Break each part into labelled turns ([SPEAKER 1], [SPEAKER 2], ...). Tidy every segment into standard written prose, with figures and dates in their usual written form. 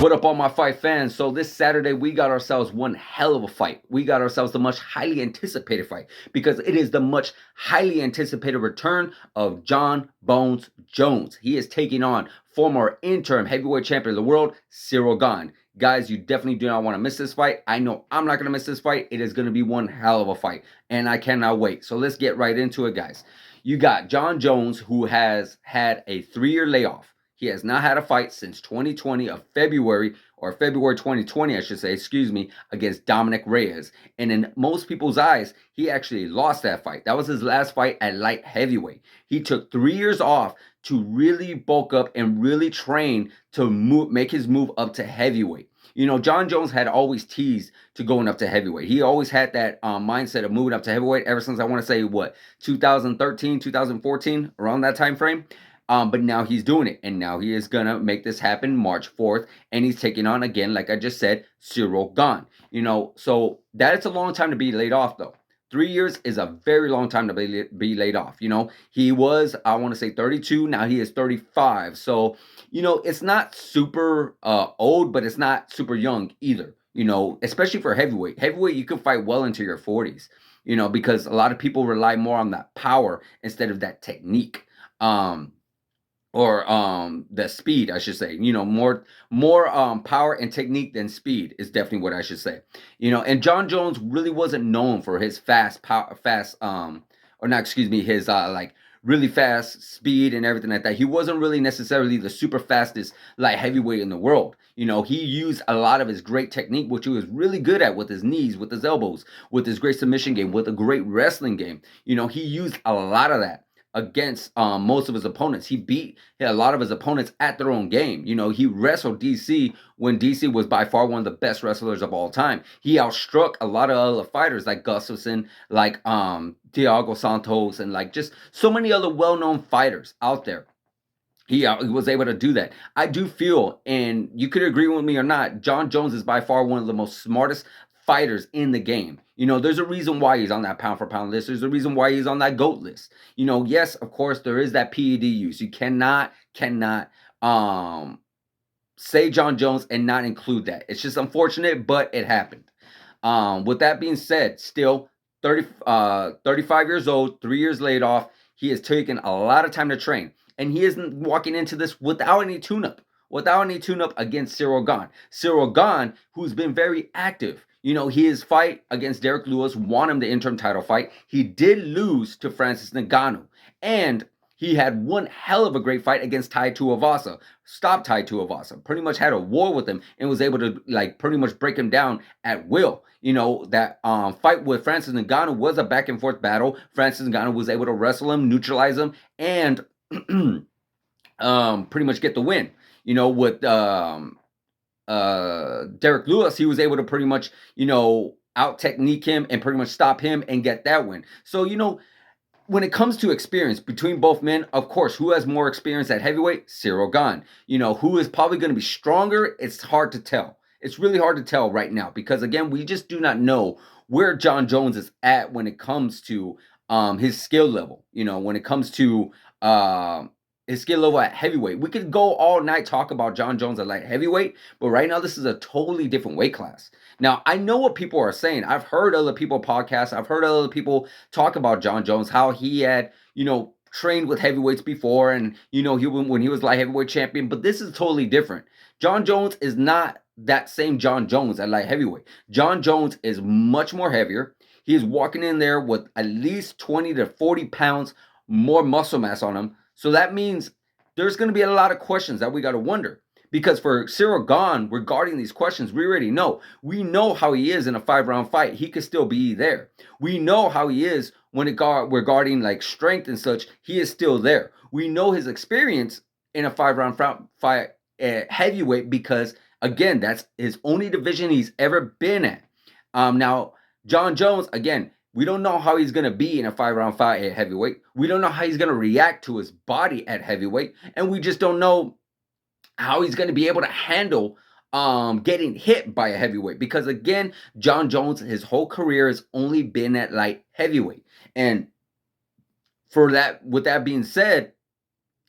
[SPEAKER 1] What up, all my fight fans? So this Saturday, we got ourselves one hell of a fight. We got ourselves the much highly anticipated fight because it is the much highly anticipated return of John Bones Jones. He is taking on former interim heavyweight champion of the world, Ciryl Gane. Guys, you definitely do not want to miss this fight. I know I'm not going to miss this fight. It is going to be one hell of a fight, and I cannot wait. So let's get right into it, guys. You got John Jones, who has had a 3-year layoff. He has not had a fight since 2020 of February 2020, I should say, against Dominic Reyes. And in most people's eyes, he actually lost that fight. That was his last fight at light heavyweight. He took 3 years off to really bulk up and really train to make his move up to heavyweight. You know, John Jones had always teased to going up to heavyweight. He always had that mindset of moving up to heavyweight ever since, I want to say, 2013, 2014, around that time frame. But now he's doing it, and now he is gonna make this happen March 4th, and he's taking on, again, like I just said, Ciryl Gane. You know, so that is a long time to be laid off, though. 3 years is a very long time to be laid off. You know, he was, I want to say, 32. Now he is 35. So, you know, it's not super old, but it's not super young either. You know, especially for heavyweight. Heavyweight, you can fight well into your 40s. You know, because a lot of people rely more on that power instead of that technique. Or the speed, I should say. You know, more power and technique than speed is definitely what I should say. You know, and John Jones really wasn't known for his his like really fast speed and everything like that. He wasn't really necessarily the super fastest light heavyweight in the world. You know, he used a lot of his great technique, which he was really good at, with his knees, with his elbows, with his great submission game, with a great wrestling game. You know, he used a lot of that against most of his opponents. He beat a lot of his opponents at their own game. You know, he wrestled DC when DC was by far one of the best wrestlers of all time. He outstruck a lot of other fighters like Gustafsson, like Thiago Santos, and like just so many other well-known fighters out there. He was able to do that. I do feel, and you could agree with me or not, John Jones is by far one of the most smartest fighters in the game. You know, there's a reason why he's on that pound for pound list. There's a reason why he's on that GOAT list. You know, yes, of course, there is that PED use. You cannot say John Jones and not include that. It's just unfortunate, but it happened. With that being said, still 35 years old, 3 years laid off. He has taken a lot of time to train, and he isn't walking into this without any tune-up. Against Ciryl Gane. Ciryl Gane, who's been very active. You know, his fight against Derek Lewis won him the interim title fight. He did lose to Francis Ngannou. And he had one hell of a great fight against Tai Tuivasa. Stopped Tai Tuivasa. Pretty much had a war with him and was able to, like, pretty much break him down at will. You know, that fight with Francis Ngannou was a back and forth battle. Francis Ngannou was able to wrestle him, neutralize him, and pretty much get the win. You know, with Derek Lewis, he was able to pretty much, you know, out technique him and pretty much stop him and get that win. So, you know, when it comes to experience between both men, of course, who has more experience at heavyweight? Ciryl Gane. You know, who is probably going to be stronger? It's hard to tell. It's really hard to tell right now because, again, we just do not know where John Jones is at when it comes to his skill level. You know, when it comes to his skill level at heavyweight. We could go all night talk about John Jones at light heavyweight, but right now this is a totally different weight class. Now, I know what people are saying. I've heard other people podcasts. I've heard other people talk about John Jones, how he had, you know, trained with heavyweights before, and, you know, when he was light heavyweight champion, but this is totally different. John Jones is not that same John Jones at light heavyweight. John Jones is much more heavier. He is walking in there with at least 20 to 40 pounds more muscle mass on him. So that means there's going to be a lot of questions that we got to wonder. Because for Ciryl Gane, regarding these questions, we already know. We know how he is in a 5-round fight. He could still be there. We know how he is when regarding like strength and such. He is still there. We know his experience in a 5-round fight at heavyweight because, again, that's his only division he's ever been at. Now, John Jones, again, we don't know how he's going to be in a 5-round fight at heavyweight. We don't know how he's going to react to his body at heavyweight. And we just don't know how he's going to be able to handle getting hit by a heavyweight. Because, again, John Jones, his whole career has only been at light heavyweight. And with that being said,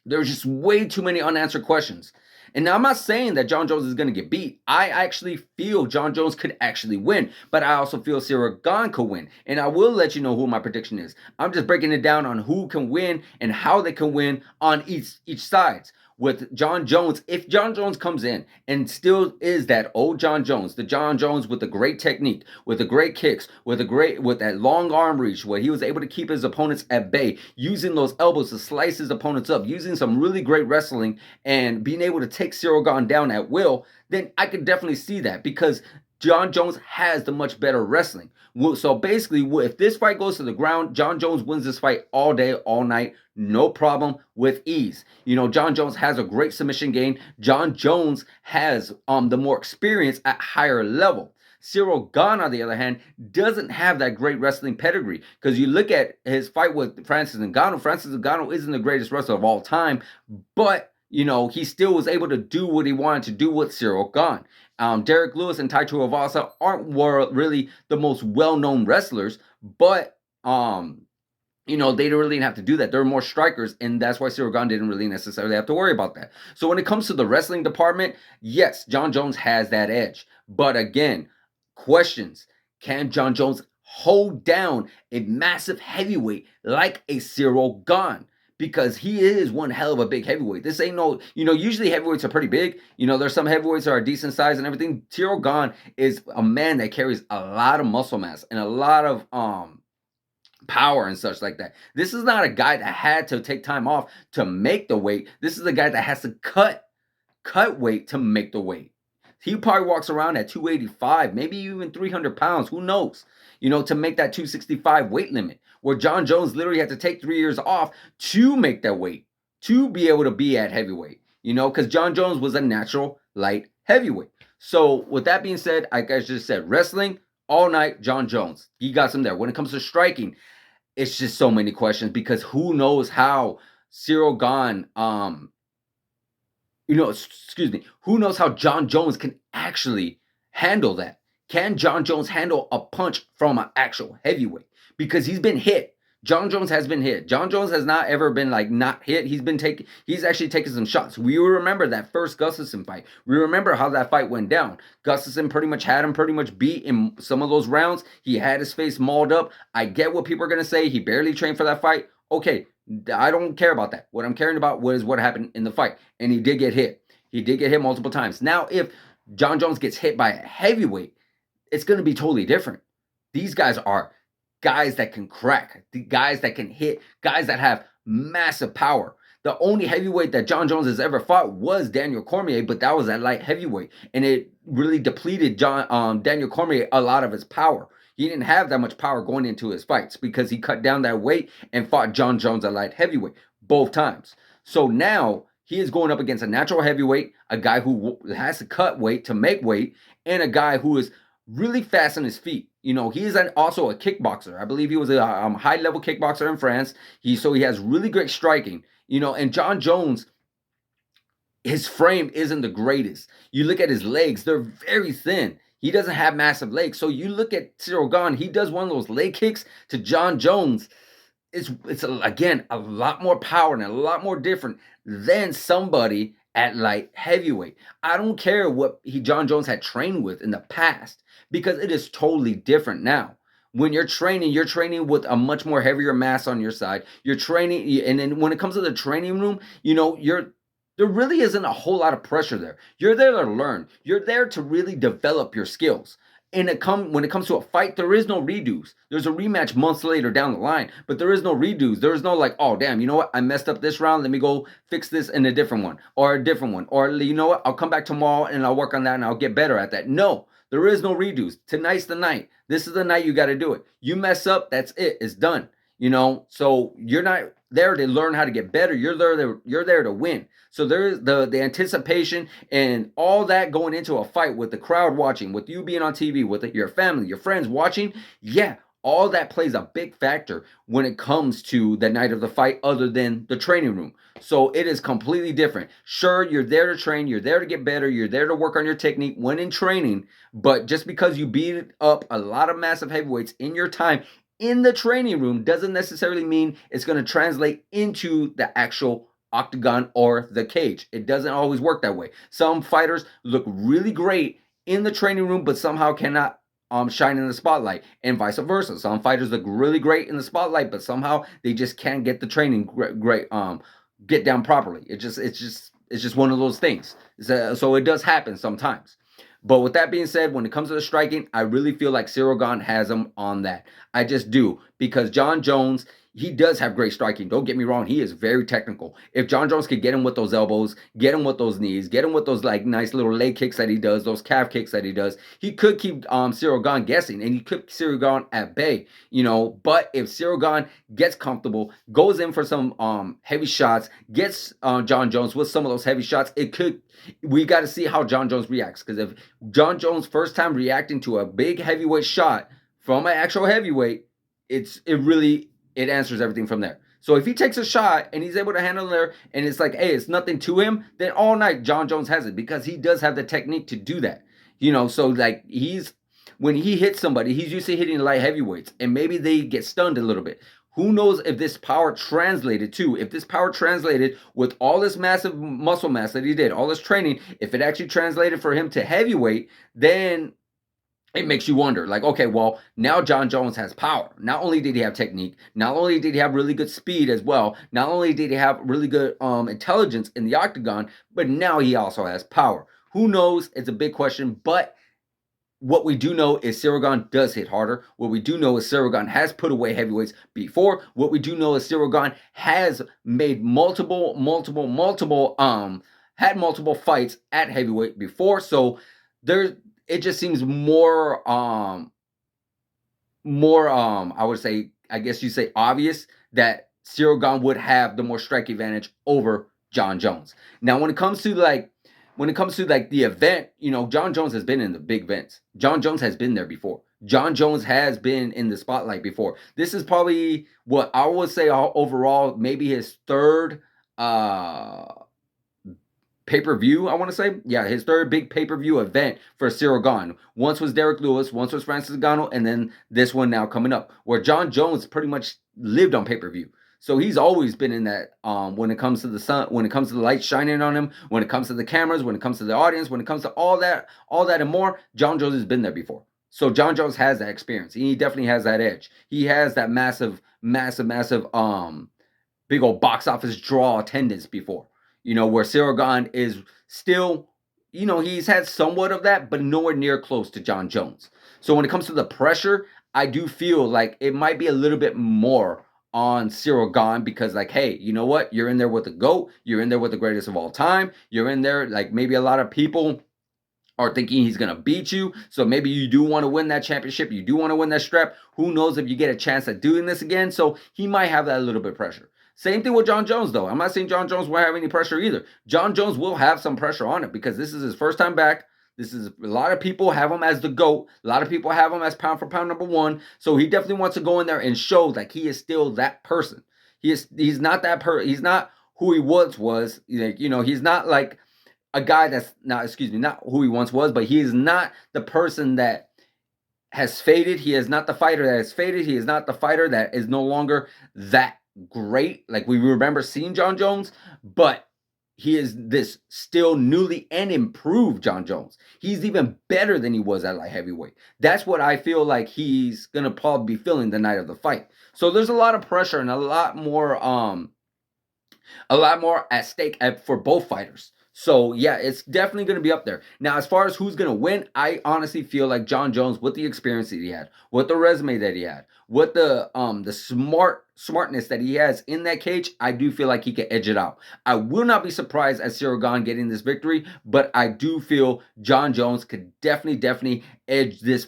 [SPEAKER 1] there's just way too many unanswered questions. And now I'm not saying that John Jones is going to get beat. I actually feel John Jones could actually win, but I also feel Ciryl Gane could win. And I will let you know who my prediction is. I'm just breaking it down on who can win and how they can win on each sides. With John Jones, if John Jones comes in and still is that old John Jones, the John Jones with the great technique, with the great kicks, with that long arm reach, where he was able to keep his opponents at bay, using those elbows to slice his opponents up, using some really great wrestling, and being able to take Ciryl Gane down at will, then I could definitely see that, because John Jones has the much better wrestling. So basically, if this fight goes to the ground, John Jones wins this fight all day, all night, no problem, with ease. John Jones has a great submission game. John Jones has the more experience at higher level. Ciryl Gane, on the other hand, doesn't have that great wrestling pedigree, because you look at his fight with Francis Ngannou. Francis Ngannou isn't the greatest wrestler of all time, but he still was able to do what he wanted to do with Ciryl Gane. Derek Lewis and Tai Tuivasa were really the most well-known wrestlers, but they didn't really have to do that. There were more strikers, and that's why Ciryl Gane didn't really necessarily have to worry about that. So when it comes to the wrestling department, yes, John Jones has that edge. But again, questions. Can John Jones hold down a massive heavyweight like a Ciryl Gane? Because he is one hell of a big heavyweight. This ain't no, usually heavyweights are pretty big. There's some heavyweights that are decent size and everything. Ciryl Gane is a man that carries a lot of muscle mass and a lot of power and such like that. This is not a guy that had to take time off to make the weight. This is a guy that has to cut weight to make the weight. He probably walks around at 285, maybe even 300 pounds. Who knows? To make that 265 weight limit, where John Jones literally had to take 3 years off to make that weight, to be able to be at heavyweight, because John Jones was a natural light heavyweight. So with that being said, like I just said, wrestling all night, John Jones, he got some there. When it comes to striking, it's just so many questions, because who knows how Ciryl Gane, who knows how John Jones can actually handle that? Can John Jones handle a punch from an actual heavyweight? Because he's been hit. John Jones has been hit. John Jones has not ever been not hit. He's actually taken some shots. We remember that first Gustafsson fight. We remember how that fight went down. Gustafsson pretty much had him beat in some of those rounds. He had his face mauled up. I get what people are going to say. He barely trained for that fight. Okay, I don't care about that. What I'm caring about is what happened in the fight. And he did get hit. He did get hit multiple times. Now, if John Jones gets hit by a heavyweight, it's going to be totally different. These guys are guys that can crack, the guys that can hit, guys that have massive power. The only heavyweight that John Jones has ever fought was Daniel Cormier, but that was at light heavyweight, and it really depleted Daniel Cormier a lot of his power. He didn't have that much power going into his fights, because he cut down that weight and fought John Jones at light heavyweight both times. So now he is going up against a natural heavyweight, a guy who has to cut weight to make weight, and a guy who is really fast on his feet. He is also a kickboxer. I believe he was a high-level kickboxer in France. He has really great striking. And John Jones, his frame isn't the greatest. You look at his legs, they're very thin. He doesn't have massive legs. So you look at Ciryl Gane, he does one of those leg kicks to John Jones. It's again, a lot more power and a lot more different than somebody at light heavyweight. I don't care what John Jones had trained with in the past, because it is totally different now. When you're training with a much more heavier mass on your side. You're training, and then when it comes to the training room, there really isn't a whole lot of pressure there. You're there to learn. You're there to really develop your skills. And when it comes to a fight, there is no redos. There's a rematch months later down the line, but there is no redos. There is no oh, damn, you know what? I messed up this round. Let me go fix this in a different one. Or you know what? I'll come back tomorrow and I'll work on that and I'll get better at that. No, there is no redos. Tonight's the night. This is the night you got to do it. You mess up, that's it. It's done. So you're not there to learn how to get better. You're there to win. So there's the anticipation and all that going into a fight, with the crowd watching, with you being on TV, with your family, your friends watching. Yeah, all that plays a big factor when it comes to the night of the fight, other than the training room. So it is completely different. Sure, you're there to train, you're there to get better, you're there to work on your technique when in training, but just because you beat up a lot of massive heavyweights in your time in the training room doesn't necessarily mean it's going to translate into the actual octagon or the cage. It doesn't always work that way. Some fighters look really great in the training room, but somehow cannot shine in the spotlight, and vice versa. Some fighters look really great in the spotlight, but somehow they just can't get the training great get down properly. It's just one of those things. So it does happen sometimes. But with that being said, when it comes to the striking, I really feel like Ciryl Gane has him on that. I just do, because Jon Jones, he does have great striking. Don't get me wrong, he is very technical. If Jon Jones could get him with those elbows, get him with those knees, get him with those like nice little leg kicks that he does, those calf kicks that he does, he could keep Ciryl Gane guessing, and he could keep Ciryl Gane at bay, you know. But if Ciryl Gane gets comfortable, goes in for some heavy shots, gets Jon Jones with some of those heavy shots, we got to see how Jon Jones reacts. Because if Jon Jones first time reacting to a big heavyweight shot from an actual heavyweight, it answers everything from there. So if he takes a shot and he's able to handle it there, and it's like, hey, it's nothing to him, then all night Jon Jones has it, because he does have the technique to do that. You know, so like when he hits somebody, he's usually hitting light heavyweights, and maybe they get stunned a little bit. Who knows if this power translated with all this massive muscle mass that he did, all this training, if it actually translated for him to heavyweight, then it makes you wonder, like, okay, well, now Jon Jones has power. Not only did he have technique, not only did he have really good speed as well, not only did he have really good intelligence in the octagon, but now he also has power. Who knows? It's a big question, but what we do know is Ciryl Gane does hit harder. What we do know is Ciryl Gane has put away heavyweights before. What we do know is Ciryl Gane has made multiple fights at heavyweight before. So it just seems more I would say, I guess you say, obvious that Ciryl Gane would have the more strike advantage over Jon Jones. Now when it comes to the event, you know, Jon Jones has been in the big events. Jon Jones has been there before. Jon Jones has been in the spotlight before. This is probably what I would say overall, maybe his third pay-per-view, I want to say. Yeah, his third big pay-per-view event for Ciryl Gane. Once was Derek Lewis, once was Francis Ngannou, and then this one now coming up, where Jon Jones pretty much lived on pay-per-view. So he's always been in that when it comes to the sun, when it comes to the light shining on him, when it comes to the cameras, when it comes to the audience, when it comes to all that and more, Jon Jones has been there before. So Jon Jones has that experience. He definitely has that edge. He has that massive big old box office draw attendance before. You know, where Ciryl Gane is still, you know, he's had somewhat of that, but nowhere near close to Jon Jones. So when it comes to the pressure, I do feel like it might be a little bit more on Ciryl Gane, because like, hey, you know what? You're in there with the GOAT. You're in there with the greatest of all time. You're in there, like, maybe a lot of people are thinking he's going to beat you. So maybe you do want to win that championship. You do want to win that strap. Who knows if you get a chance at doing this again? So he might have that little bit of pressure. Same thing with Jon Jones, though. I'm not saying Jon Jones won't have any pressure either. Jon Jones will have some pressure on it, because this is his first time back. This is, a lot of people have him as the GOAT. A lot of people have him as pound for pound number one. So he definitely wants to go in there and show that he is still that person. He's not that he's not who he once was. Like, you know, he's not like a guy that's not who he once was, but he is not the person that has faded. He is not the fighter that has faded. He is not the fighter that is no longer that great like we remember seeing Jon Jones, but he is this still newly and improved Jon Jones. He's even better than he was at light heavyweight. That's what I feel like he's gonna probably be feeling the night of the fight. So there's a lot of pressure and a lot more at stake for both fighters. So yeah, it's definitely going to be up there. Now, as far as who's going to win, I honestly feel like Jon Jones, with the experience that he had, with the resume that he had, with the smartness that he has in that cage, I do feel like he can edge it out. I will not be surprised at Ciryl Gane getting this victory, but I do feel Jon Jones could definitely edge this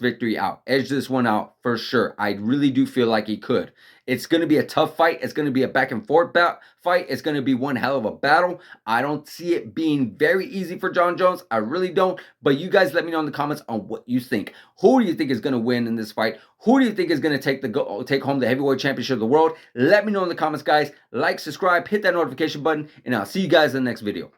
[SPEAKER 1] one out for sure. I really do feel like he could. It's going to be a tough fight. It's going to be a back and forth fight. It's going to be one hell of a battle. I don't see it being very easy for Jon Jones. I really don't. But you guys let me know in the comments on what you think. Who do you think is going to win in this fight? Who do you think is going to take home the heavyweight championship of the world? Let me know in the comments, guys. Like, subscribe, hit that notification button, and I'll see you guys in the next video.